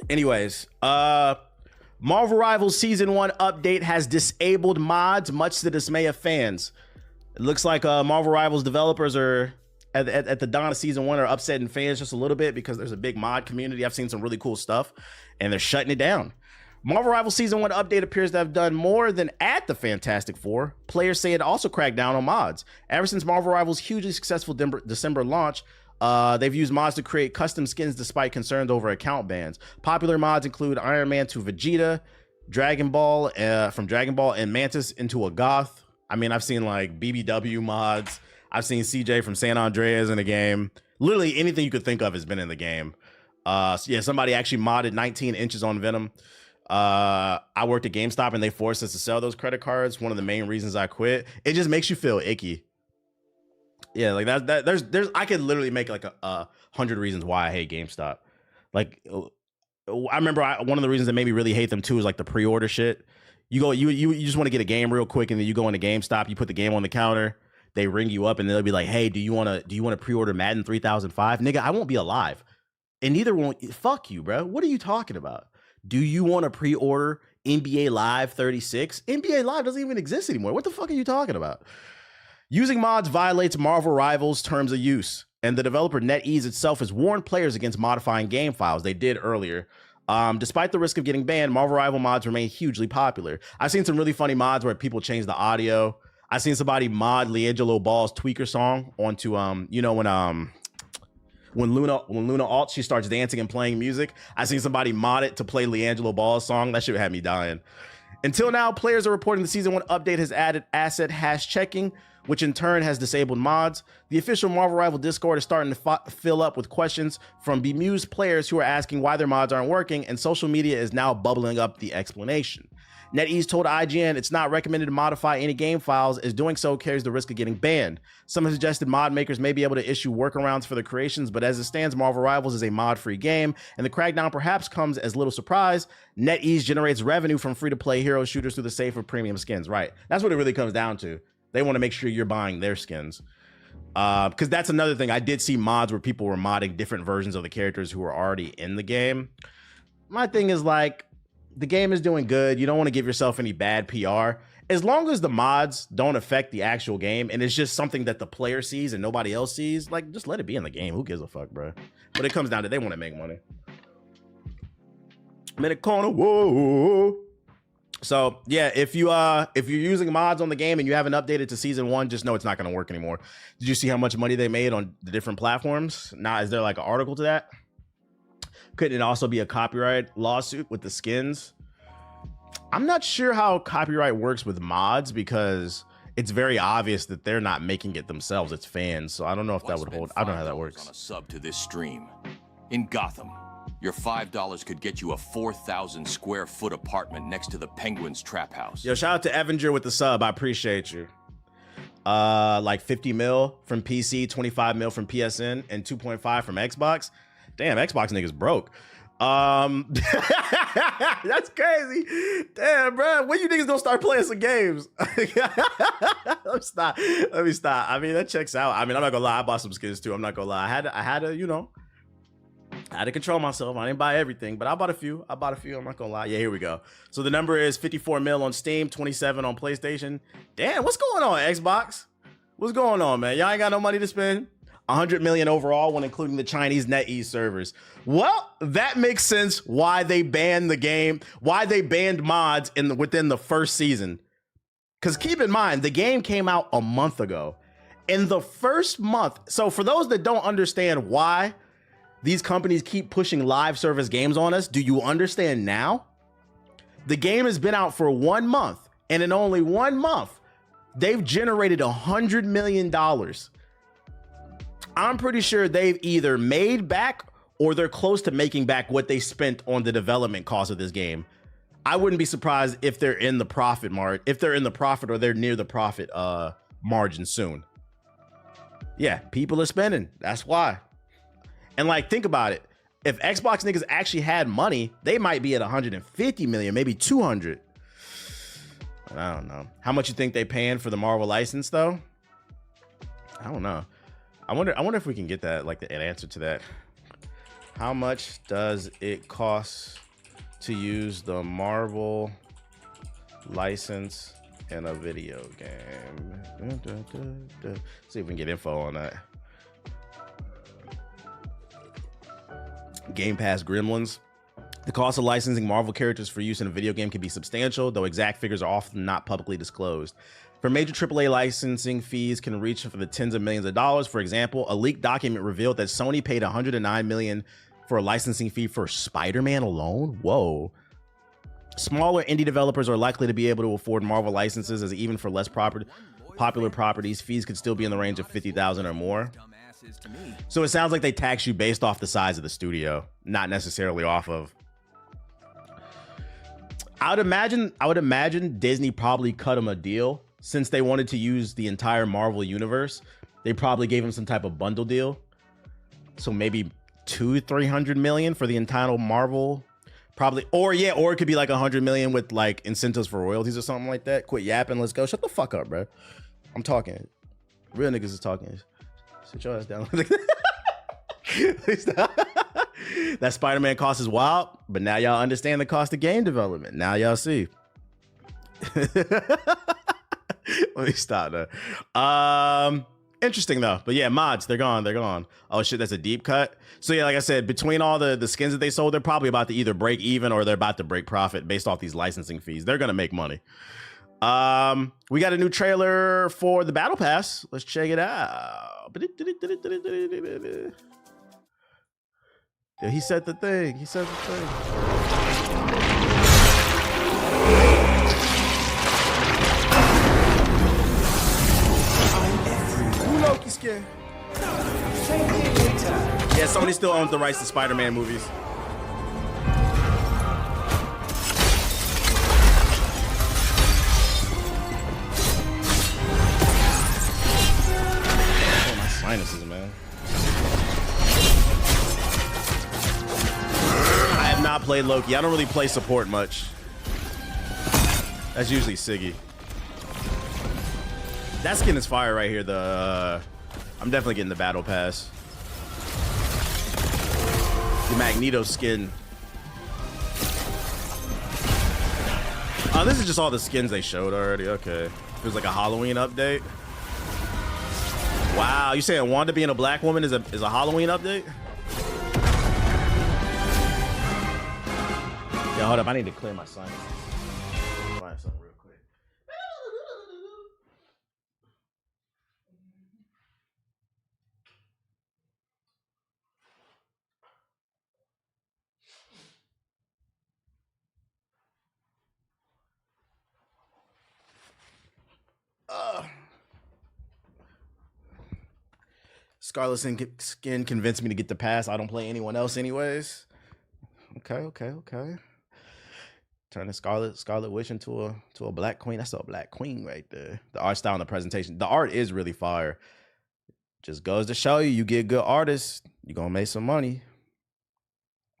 Anyways, Marvel Rivals Season 1 update has disabled mods, much to the dismay of fans. It looks like Marvel Rivals developers are at the dawn of Season 1 are upsetting fans just a little bit because there's a big mod community. I've seen some really cool stuff, and they're shutting it down. Marvel Rivals Season 1 update appears to have done more than add the Fantastic Four. Players say it also cracked down on mods. Ever since Marvel Rivals' hugely successful December launch, they've used mods to create custom skins despite concerns over account bans. Popular mods include Iron Man to Vegeta, Dragon Ball from Dragon Ball, and Mantis into a goth. I mean, I've seen like BBW mods. I've seen CJ from San Andreas in the game. Literally anything you could think of has been in the game. So yeah, somebody actually modded 19 inches on Venom. I worked at GameStop and they forced us to sell those credit cards. One of the main reasons I quit. It just makes you feel icky. Yeah, like there's I could literally make like a 100 reasons why I hate GameStop. Like I remember one of the reasons that made me really hate them too is like the pre-order shit. You just want to get a game real quick and then you go into GameStop, you put the game on the counter, they ring you up and they'll be like, "Hey, do you want to pre-order Madden 3005?" Nigga, I won't be alive. And neither won't fuck you, bro. What are you talking about? Do you want to pre-order NBA Live 36? NBA Live doesn't even exist anymore. What the fuck are you talking about? Using mods violates Marvel Rivals' terms of use, and the developer NetEase itself has warned players against modifying game files. They did earlier. Despite the risk of getting banned, Marvel Rival mods remain hugely popular. I've seen some really funny mods where people change the audio. I've seen somebody mod LiAngelo Ball's Tweaker song onto you know when Luna alt, she starts dancing and playing music. I've seen somebody mod it to play LiAngelo Ball's song. That shit had me dying. Until now, players are reporting the Season 1 update has added asset hash checking, which in turn has disabled mods. The official Marvel Rival Discord is starting to fill up with questions from bemused players who are asking why their mods aren't working, and social media is now bubbling up the explanation. NetEase told IGN it's not recommended to modify any game files, as doing so carries the risk of getting banned. Some have suggested mod makers may be able to issue workarounds for the creations, but as it stands, Marvel Rivals is a mod-free game, and the crackdown perhaps comes as little surprise. NetEase generates revenue from free-to-play hero shooters through the safer premium skins. Right, that's what it really comes down to. They want to make sure you're buying their skins. Because that's another thing. I did see mods where people were modding different versions of the characters who were already in the game. My thing is like, the game is doing good. You don't want to give yourself any bad PR. As long as the mods don't affect the actual game and it's just something that the player sees and nobody else sees, like, just let it be in the game. Who gives a fuck, bro? But it comes down to they want to make money. Minute corner, whoa. So yeah, if you're using mods on the game and you haven't updated to Season 1, just know it's not going to work anymore. Did you see how much money they made on the different platforms? Now, is there like an article to that? Couldn't it also be a copyright lawsuit with the skins? I'm not sure how copyright works with mods because it's very obvious that they're not making it themselves. It's fans. So I don't know if that would hold. I don't know how that works. On a sub to this stream. In Gotham, your $5 could get you a 4,000 square foot apartment next to the Penguins trap house. Yo, shout out to Evanger with the sub. I appreciate you. Like 50 mil from PC, 25 mil from PSN, and 2.5 from Xbox. Damn, Xbox niggas broke. That's crazy. Damn, bro. When you niggas gonna start playing some games? Let me stop. I mean, that checks out. I mean, I'm not gonna lie. I bought some skins too. I'm not gonna lie. I had to, you know, I had to control myself. I didn't buy everything, but I bought a few. I'm not gonna lie. Yeah, here we go. So the number is 54 mil on Steam, 27 on PlayStation. Damn, what's going on, Xbox? What's going on, man? Y'all ain't got no money to spend? 100 million overall when including the Chinese NetEase servers. Well, that makes sense why they banned the game, why they banned mods within the first season. Because keep in mind, the game came out a month ago. In the first month, so for those that don't understand why these companies keep pushing live service games on us, do you understand now? The game has been out for 1 month, and in only 1 month, they've generated $100 million. I'm pretty sure they've either made back or they're close to making back what they spent on the development cost of this game. I wouldn't be surprised if they're in the profit or they're near the profit margin soon. Yeah, people are spending. That's why. And like, think about it. If Xbox niggas actually had money, they might be at 150 million, maybe 200. I don't know. How much you think they paying for the Marvel license though? I don't know. I wonder if we can get that, like an answer to that. How much does it cost to use the Marvel license in a video game? See if we can get info on that. Game Pass Gremlins. The cost of licensing Marvel characters for use in a video game can be substantial, though exact figures are often not publicly disclosed. For major AAA licensing, fees can reach for the tens of millions of dollars. For example, a leaked document revealed that Sony paid $109 million for a licensing fee for Spider-Man alone. Whoa. Smaller indie developers are likely to be able to afford Marvel licenses, as even for less popular properties, fees could still be in the range of $50,000 or more. So it sounds like they tax you based off the size of the studio, not necessarily off of. I would imagine Disney probably cut him a deal since they wanted to use the entire Marvel universe. They probably gave him some type of bundle deal. So maybe $200-300 million for the entire Marvel, probably. Or it could be like $100 million with like incentives for royalties or something like that. Quit yapping, let's go. Shut the fuck up, bro. I'm talking. Real niggas is talking. Sit your ass down. That Spider-Man cost is wild, but now y'all understand the cost of game development. Now y'all see. Let me stop there. Interesting though, but yeah, mods, they're gone. Oh shit, that's a deep cut. So yeah, like I said, between all the skins that they sold, they're probably about to either break even or they're about to break profit based off these licensing fees. They're gonna make money. We got a new trailer for the Battle Pass. Let's check it out. Yeah, he said the thing. Loki skin. Yeah, Sony still owns the rights to Spider-Man movies. Oh, my sinuses, man. I have not played Loki. I don't really play support much. That's usually Siggy. That skin is fire right here. I'm definitely getting the Battle Pass. The Magneto skin. Oh, this is just all the skins they showed already. Okay. There's like a Halloween update. Wow, you saying Wanda being a black woman is a Halloween update? Yeah, hold up. I need to clear my sinuses. Find something real quick. Scarlet Skin convinced me to get the pass. I don't play anyone else anyways. Okay. Turn the Scarlet Witch into a black queen. That's a black queen right there. The art style and the presentation. The art is really fire. Just goes to show you get good artists, you're gonna make some money.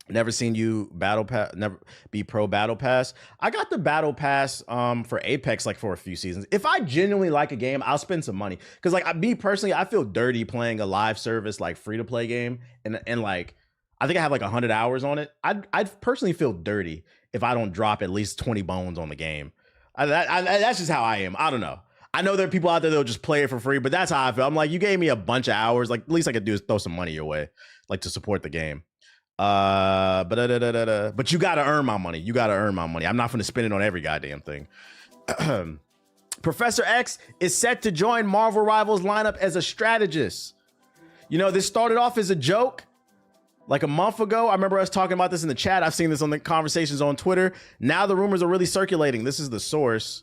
Never seen you never be pro Battle Pass. I got the Battle Pass for Apex like for a few seasons. If I genuinely like a game, I'll spend some money. Cause like me personally, I feel dirty playing a live service like free to play game and like I think I have like 100 hours on it. I'd personally feel dirty if I don't drop at least 20 bones on the game. That's just how I am. I don't know. I know there are people out there that'll just play it for free, but that's how I feel. I'm like, you gave me a bunch of hours. Like, at least I could do is throw some money your way, like to support the game. But you gotta earn my money. I'm not gonna spend it on every goddamn thing. Professor X is set to join Marvel Rivals lineup as a strategist. You know, this started off as a joke. Like a month ago, I remember us talking about this in the chat. I've seen this on the conversations on Twitter. Now the rumors are really circulating. This is the source.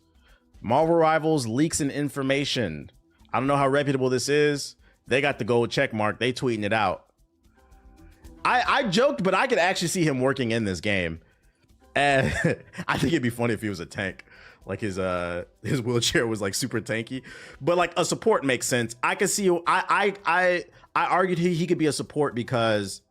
Marvel Rivals leaks and information. I don't know how reputable this is. They got the gold check mark. They tweeting it out. I joked, but I could actually see him working in this game. And I think it'd be funny if he was a tank. Like his wheelchair was like super tanky. But like a support makes sense. I could see. I argued he could be a support because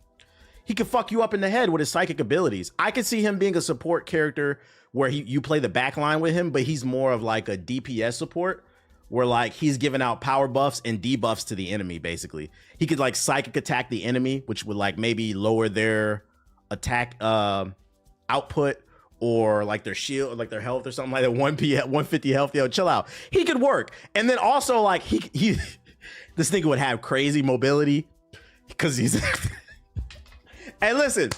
he could fuck you up in the head with his psychic abilities. I could see him being a support character where you play the back line with him, but he's more of like a DPS support where like he's giving out power buffs and debuffs to the enemy. Basically, he could like psychic attack the enemy, which would like maybe lower their attack output or like their shield, or like their health or something like that. 150 health. Yo, chill out. He could work, and then also like he this nigga would have crazy mobility because he's. Hey, listen,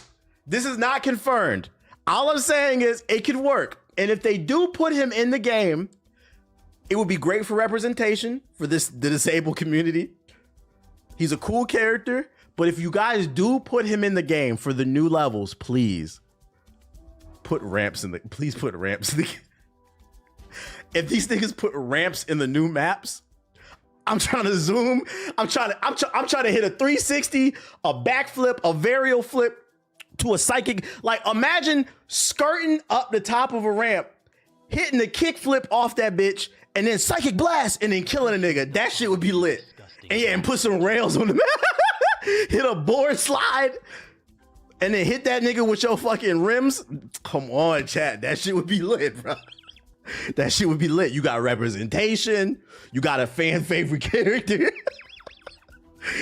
this is not confirmed. All I'm saying is it could work. And if they do put him in the game, it would be great for representation for the disabled community. He's a cool character, but if you guys do put him in the game for the new levels, please put ramps in the, if these niggas put ramps in the new maps, I'm trying to zoom. I'm trying to hit a 360, a backflip, a varial flip to a psychic. Like imagine skirting up the top of a ramp, hitting the kick flip off that bitch, and then psychic blast and then killing a nigga. That shit would be lit. And yeah, and put some rails on the map. Hit a board slide and then hit that nigga with your fucking rims. Come on, chat. That shit would be lit, bro. That shit would be lit. You got representation. You got a fan favorite character.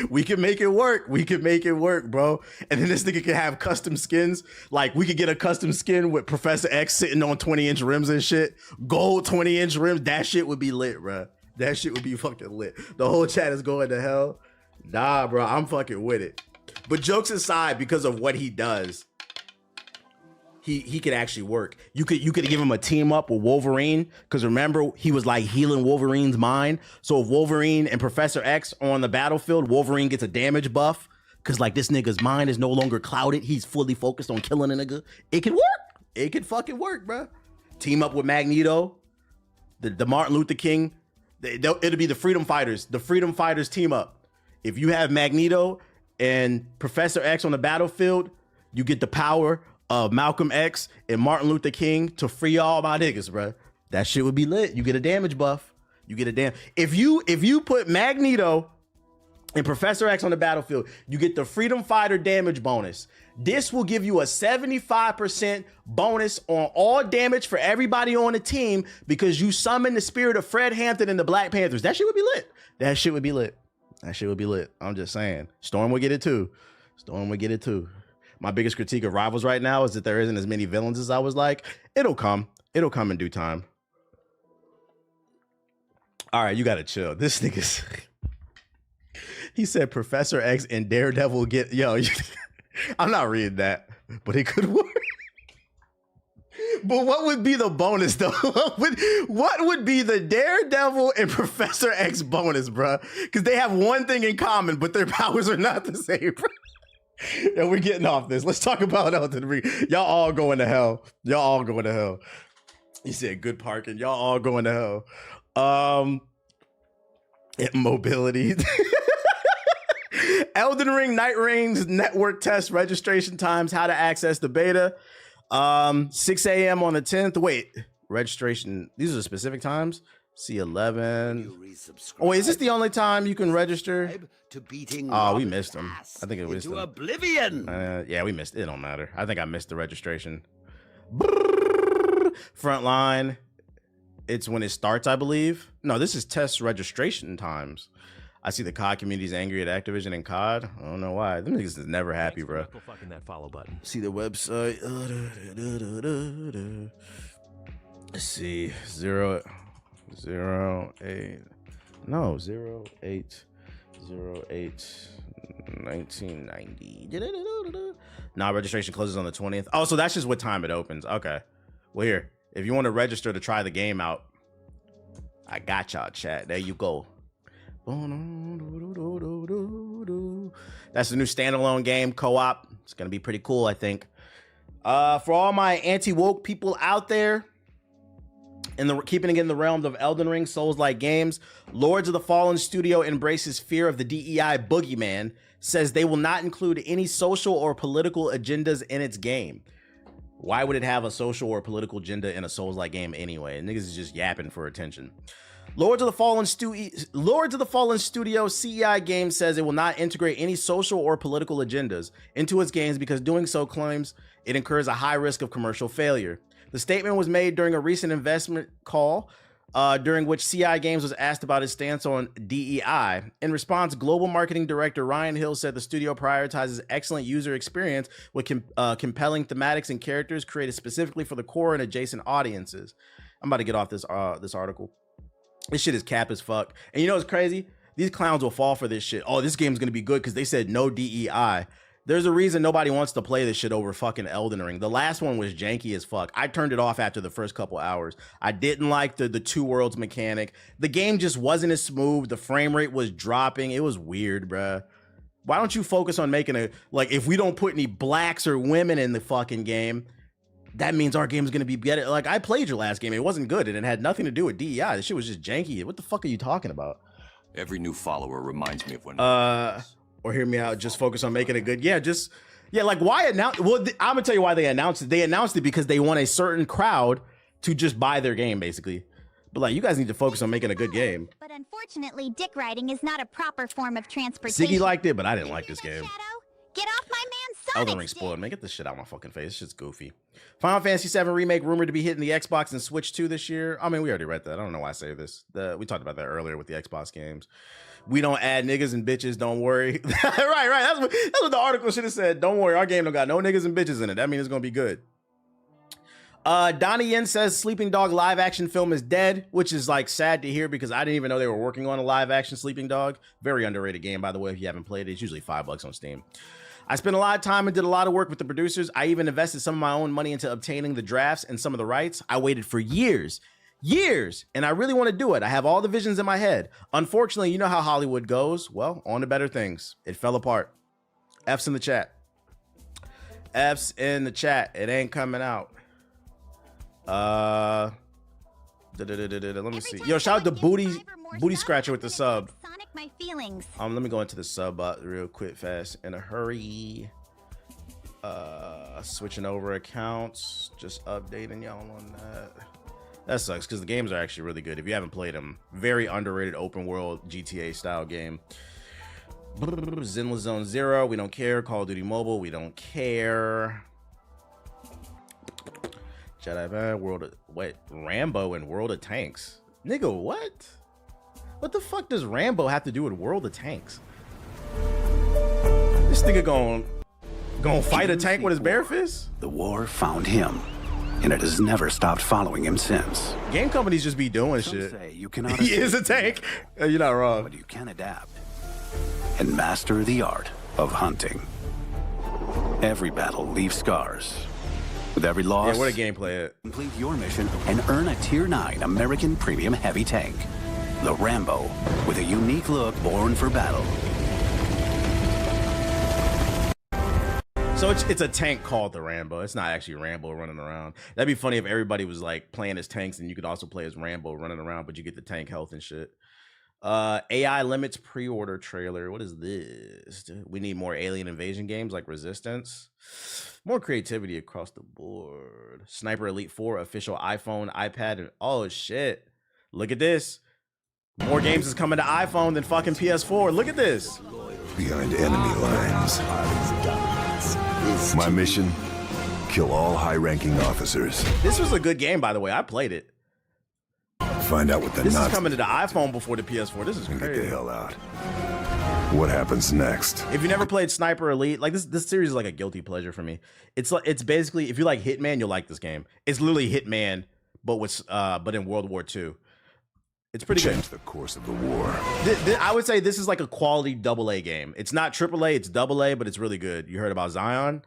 We can make it work. We can make it work, bro. And then this nigga can have custom skins. Like we could get a custom skin with Professor X sitting on 20-inch rims and shit. Gold 20-inch rims. That shit would be lit, bro. That shit would be fucking lit. The whole chat is going to hell. Nah, bro. I'm fucking with it. But jokes aside, because of what he does, he could actually work. You could give him a team up with Wolverine, because remember he was like healing Wolverine's mind. So if Wolverine and Professor X are on the battlefield, Wolverine gets a damage buff because like this nigga's mind is no longer clouded. He's fully focused on killing a nigga. It could work. It could fucking work, bro. Team up with Magneto, the Martin Luther King. It'll be the Freedom Fighters. The Freedom Fighters team up. If you have Magneto and Professor X on the battlefield, you get the power of Malcolm X and Martin Luther King to free all my niggas, bro. That shit would be lit. You get a damage buff. You get a damn. If you put Magneto and Professor X on the battlefield, you get the Freedom Fighter damage bonus. This will give you a 75% bonus on all damage for everybody on the team because you summon the spirit of Fred Hampton and the Black Panthers. That shit would be lit. That shit would be lit. That shit would be lit. I'm just saying. Storm would get it too. Storm would get it too. My biggest critique of Rivals right now is that there isn't as many villains as I was like. It'll come. It'll come in due time. All right, you gotta chill. This nigga's... He said Professor X and Daredevil get... Yo, I'm not reading that, but it could work. But what would be the bonus, though? What would be the Daredevil and Professor X bonus, bro? Because they have one thing in common, but their powers are not the same, bro. And we're getting off this. Let's talk about Elden Ring. Y'all all going to hell. Y'all all going to hell. He said good parking. Y'all all going to hell. Mobility. Elden Ring Nightreign's network test registration times, how to access the beta. 6 a.m. on the 10th. Wait, registration. These are the specific times. C11. Oh, wait, is this the only time you can register? Oh, we missed them. I think it was oblivion. Yeah, we missed it. It don't matter. I think I missed the registration. Frontline. It's when it starts, I believe. No, this is test registration times. I see the COD community's angry at Activision and COD. I don't know why. Them niggas is never happy, bro. Fucking that follow button. See the website. Let's see. 08. No, 08. 1990. Nah, registration closes on the 20th. Oh, so that's just what time it opens. Okay. Well, here, if you want to register to try the game out, I got y'all, chat. There you go. That's the new standalone game, co-op. It's gonna be pretty cool, I think. For all my anti-woke people out there, keeping it in the realm of Elden Ring Souls-like games, Lords of the Fallen Studio embraces fear of the DEI boogeyman, says they will not include any social or political agendas in its game. Why would it have a social or political agenda in a Souls-like game anyway? Niggas is just yapping for attention. Lords of the Fallen Studio CEI game says it will not integrate any social or political agendas into its games because doing so claims it incurs a high risk of commercial failure. The statement was made during a recent investment call during which CI Games was asked about his stance on DEI. In response, global marketing director Ryan Hill said the studio prioritizes excellent user experience with compelling thematics and characters created specifically for the core and adjacent audiences. I'm about to get off this article. This shit is cap as fuck. And you know what's crazy? These clowns will fall for this shit. Oh, this game's gonna be good because they said no DEI. There's a reason nobody wants to play this shit over fucking Elden Ring. The last one was janky as fuck. I turned it off after the first couple hours. I didn't like the two worlds mechanic. The game just wasn't as smooth. The frame rate was dropping. It was weird, bruh. Why don't you focus on making if we don't put any blacks or women in the fucking game, that means our game's gonna be better. Like, I played your last game. It wasn't good and it had nothing to do with DEI. This shit was just janky. What the fuck are you talking about? Every new follower reminds me of when. Or hear me out, just focus on making it good. Like, why announce? Well, I'm gonna tell you why they announced it. They announced it because they want a certain crowd to just buy their game, basically. But like, you guys need to focus on making a good game. But unfortunately, dick riding is not a proper form of transportation. Siggy liked it, but I didn't like this game. Get off my man's Sonic Elden Ring spoiled. Man, get this shit out of my fucking face. This shit's goofy. Final Fantasy VII Remake rumored to be hitting the Xbox and Switch 2 this year. I mean, we already read that. I don't know why I say this. We talked about that earlier with the Xbox games. We don't add niggas and bitches, don't worry. right. That's what the article should have said. Don't worry, our game don't got no niggas and bitches in it. That means it's gonna be good. Donnie Yen says Sleeping Dog live action film is dead, which is like sad to hear because I didn't even know they were working on a live action Sleeping Dog. Very underrated game, by the way, if you haven't played it. It's usually $5 on Steam. I spent a lot of time and did a lot of work with the producers. I even invested some of my own money into obtaining the drafts and some of the rights. I waited for years, and I really want to do it. I have all the visions in my head. Unfortunately, you know how Hollywood goes. Well, on to better things. It fell apart. F's in the chat. F's in the chat. It ain't coming out. Let me see. Yo, shout out to Booty Scratcher with the sub. My feelings. Let me go into the sub real quick, fast, in a hurry. Switching over accounts, just updating y'all on that. That sucks because the games are actually really good. If you haven't played them, very underrated open world GTA style game. Zenless Zone Zero, we don't care. Call of Duty Mobile, we don't care. Jedi World of, wait, Rambo and World of Tanks. Nigga, what? What the fuck does Rambo have to do with World of Tanks? This nigga gonna fight a tank with his bare fist? The war found him, and it has never stopped following him since. Game companies just be doing shit. Say you cannot he is a tank. You're not wrong. But you can adapt and master the art of hunting. Every battle leaves scars. With every loss, yeah, what a gameplay at. Complete your mission and earn a Tier 9 American Premium Heavy Tank. The Rambo, with a unique look born for battle. So it's a tank called the Rambo. It's not actually Rambo running around. That'd be funny if everybody was like playing as tanks and you could also play as Rambo running around, but you get the tank health and shit. AI limits pre-order trailer. What is this? We need more alien invasion games like Resistance. More creativity across the board. Sniper Elite 4 official iPhone, iPad, and oh shit. Look at this. More games is coming to iPhone than fucking PS4. Look at this. Behind enemy lines. My mission, kill all high-ranking officers. This was a good game, by the way. I played it. Find out what the This is coming to the iPhone before the PS4. This is and crazy. get the hell out. What happens next? If you never played Sniper Elite, like this series is like a guilty pleasure for me. It's basically, if you like Hitman, you'll like this game. It's literally Hitman, but in World War II. It's pretty good. Change the course of the war. I would say this is like a quality AA game. It's not AAA, it's AA, but it's really good. You heard about Zion?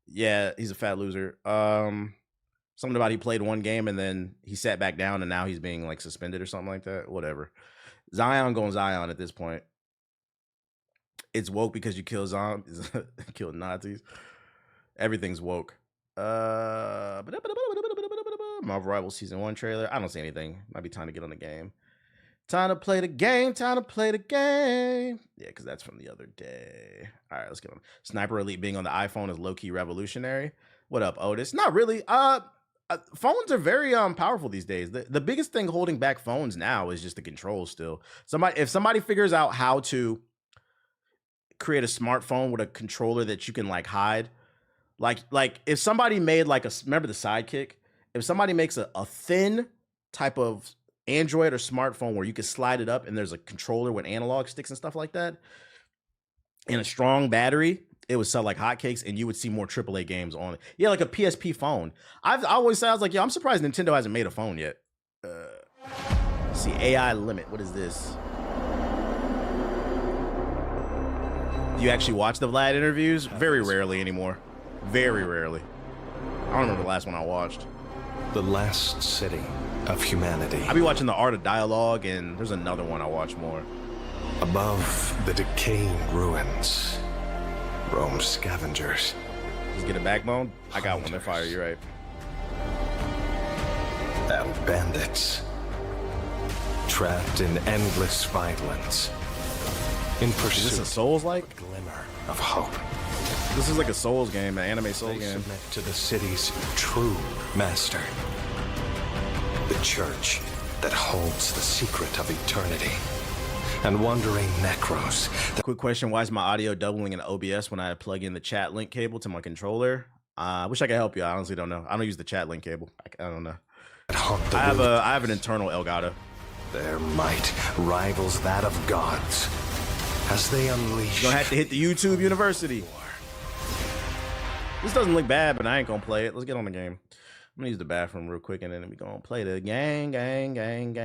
Yeah, he's a fat loser. Something about he played one game and then he sat back down and now he's being like suspended or something like that. Whatever. Zion going Zion at this point. It's woke because you kill zombies, kill Nazis. Everything's woke. Marvel Rivals Season 1 trailer. I don't see anything. Might be time to get on the game. Time to play the game. Time to play the game. Yeah, because that's from the other day. All right, let's get on. Sniper Elite being on the iPhone is low-key revolutionary. What up, Otis? Not really. Phones are very powerful these days. The biggest thing holding back phones now is just the controls still. If somebody figures out how to create a smartphone with a controller that you can like hide, like if somebody made like remember the Sidekick? If somebody makes a thin type of Android or smartphone where you could slide it up and there's a controller with analog sticks and stuff like that, and a strong battery, it would sell like hotcakes, and you would see more AAA games on it. Yeah, like a PSP phone. I always say, I was like, yo, I'm surprised Nintendo hasn't made a phone yet. Let's see, AI limit. What is this? Do you actually watch the Vlad interviews? Very rarely anymore. Very rarely. I don't remember the last one I watched. The last city of humanity. I be watching The Art of Dialogue, and there's another one I watch more. Above the decaying ruins, roam scavengers. Just get a backbone? I got one. They're fire. You're right. And bandits. Trapped in endless violence. In pursuit Is this a Souls-like? of a glimmer of hope. This is like a Souls game, an anime Souls They game. submit to the city's true master. The church that holds the secret of eternity. And wandering necros. Quick question, why is my audio doubling in OBS when I plug in the chat link cable to my controller? I wish I could help you. I honestly don't know. I don't use the chat link cable. I don't know. That haunt the I have an internal Elgato. Their might rivals that of gods. As they unleash. You're gonna have to hit the YouTube University. This doesn't look bad, but I ain't gonna play it. Let's get on the game. I'm gonna use the bathroom real quick, and then we gonna play the gang.